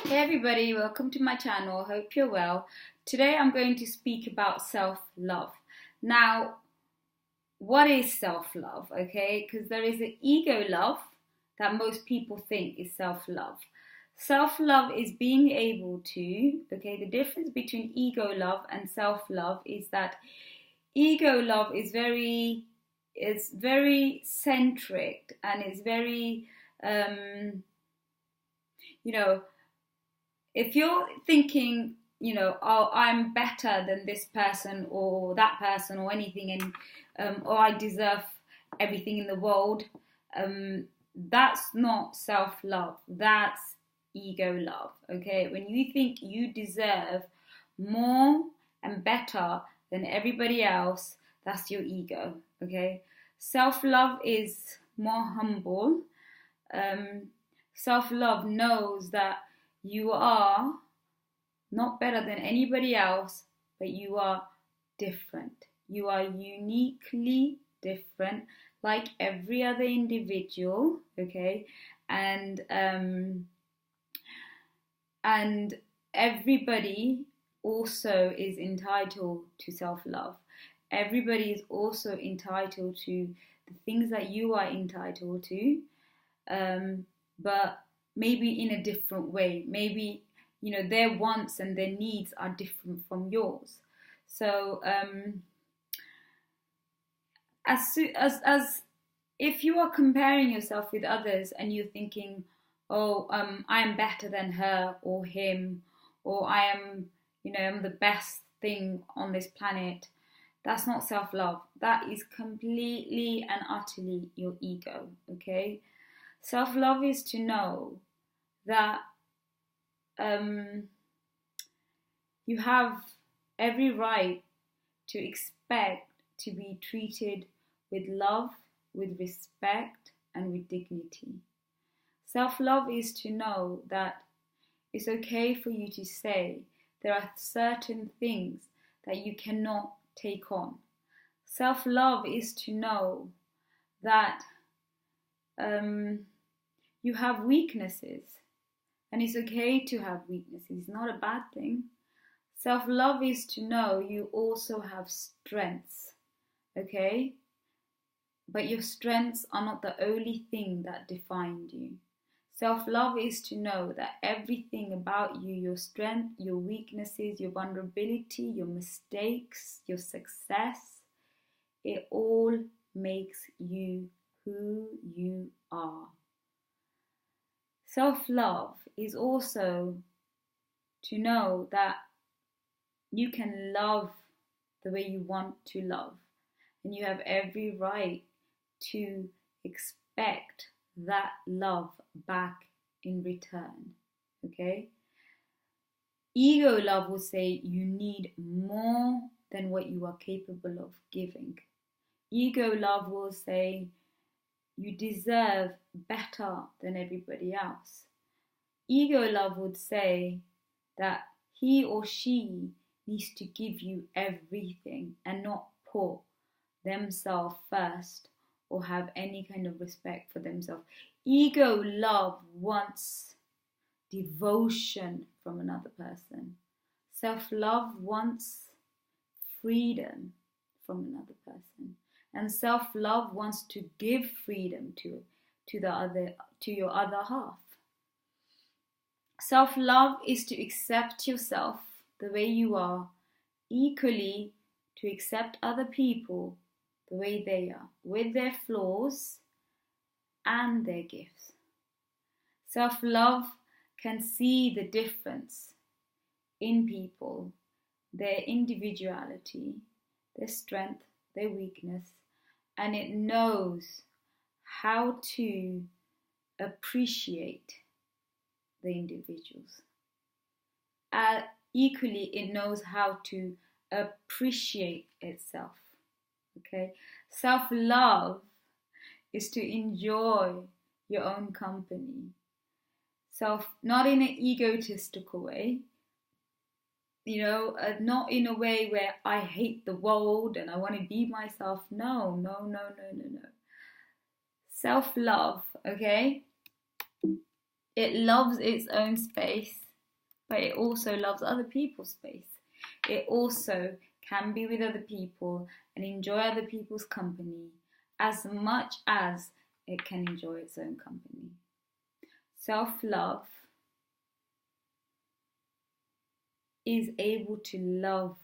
Hey everybody, welcome to my channel. Hope you're well. Today I'm going to speak about self-love. Now, what is self-love? Okay, because there is an ego love that most people think is self-love. Self-love is being able to, okay, the difference between ego love and self-love is that ego love is very centric and it's very you know if you're thinking, oh, I'm better than this person or that person or anything, and or I deserve everything in the world, that's not self-love. That's ego love. Okay, when you think you deserve more and better than everybody else, that's your ego. Okay, self-love is more humble. Self-love knows that you are not better than anybody else, but you are different. You are uniquely different, like every other individual, okay? And everybody also is entitled to self-love. Everybody is also entitled to the things that you are entitled to, but maybe in a different way. Maybe, their wants and their needs are different from yours. So as if you are comparing yourself with others and you're thinking, oh, I am better than her or him, or I am, I'm the best thing on this planet, that's not self-love. That is completely and utterly your ego, okay? Self-love is to know that you have every right to expect to be treated with love, with respect, and with dignity. Self-love is to know that it's okay for you to say there are certain things that you cannot take on. Self-love is to know that you have weaknesses, and it's okay to have weaknesses. It's not a bad thing. Self-love is to know you also have strengths, okay? But your strengths are not the only thing that defined you. Self-love is to know that everything about you, your strength, your weaknesses, your vulnerability, your mistakes, your success, it all makes you who you are. Self-love is also to know that you can love the way you want to love, and you have every right to expect that love back in return, okay? Ego love will say you need more than what you are capable of giving. Ego love will say you deserve better than everybody else. Ego love would say that he or she needs to give you everything and not put themselves first or have any kind of respect for themselves. Ego love wants devotion from another person. Self-love wants freedom from another person. And self-love wants to give freedom to your other half. Self-love is to accept yourself the way you are, equally to accept other people the way they are, with their flaws and their gifts. Self-love can see the difference in people, their individuality, their strength, their weakness, and it knows how to appreciate the individuals. Equally, it knows how to appreciate itself. Okay, self-love is to enjoy your own company. Not in an egotistical way, not in a way where I hate the world and I want to be myself. No. Self-love, okay? It loves its own space. but it also loves other people's space. It also can be with other people and enjoy other people's company as much as it can enjoy its own company. Self-love is able to love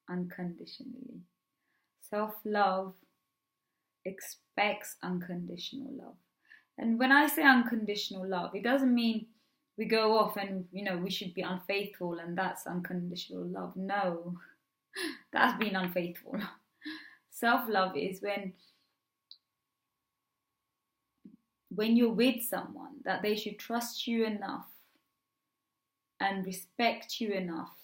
unconditionally. Self-love expects unconditional love. And when I say unconditional love, it doesn't mean we go off and, we should be unfaithful and that's unconditional love. No, that's being unfaithful. Self-love is when you're with someone that they should trust you enough and respect you enough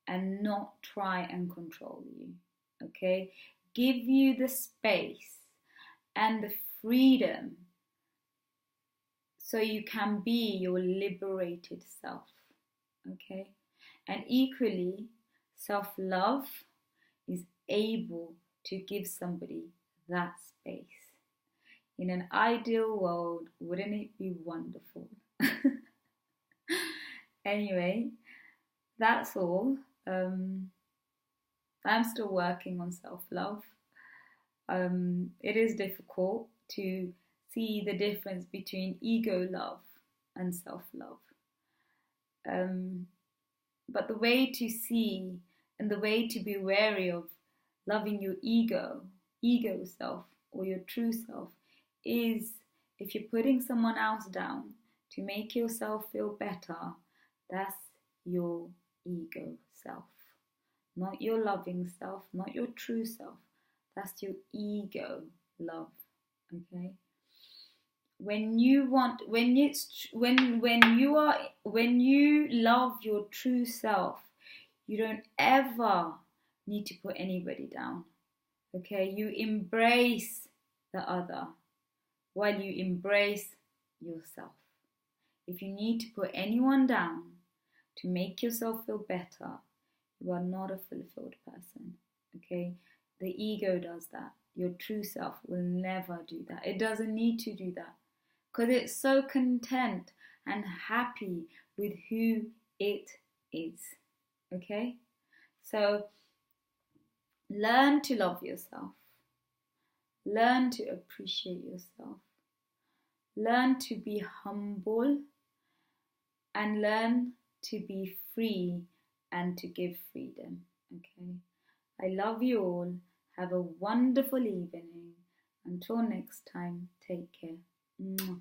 and not try and control you, okay? Give you the space and the freedom so you can be your liberated self, okay? And equally, self-love is able to give somebody that space. In an ideal world, wouldn't it be wonderful? Anyway, that's all. I'm still working on self-love. It is difficult to see the difference between ego love and self-love. But the way to see and the way to be wary of loving your ego self or your true self is if you're putting someone else down to make yourself feel better, that's your ego self. Not your loving self, not your true self. That's your ego love, okay? When you love your true self, you don't ever need to put anybody down, okay? You embrace the other while you embrace yourself. If you need to put anyone down to make yourself feel better, you are not a fulfilled person, okay? The ego does that. Your true self will never do that. It doesn't need to do that because it's so content and happy with who it is, okay? So learn to love yourself. Learn to appreciate yourself. Learn to be humble and learn to be free and to give freedom, okay? I love you all. Have a wonderful evening. Until next time, take care. Mwah.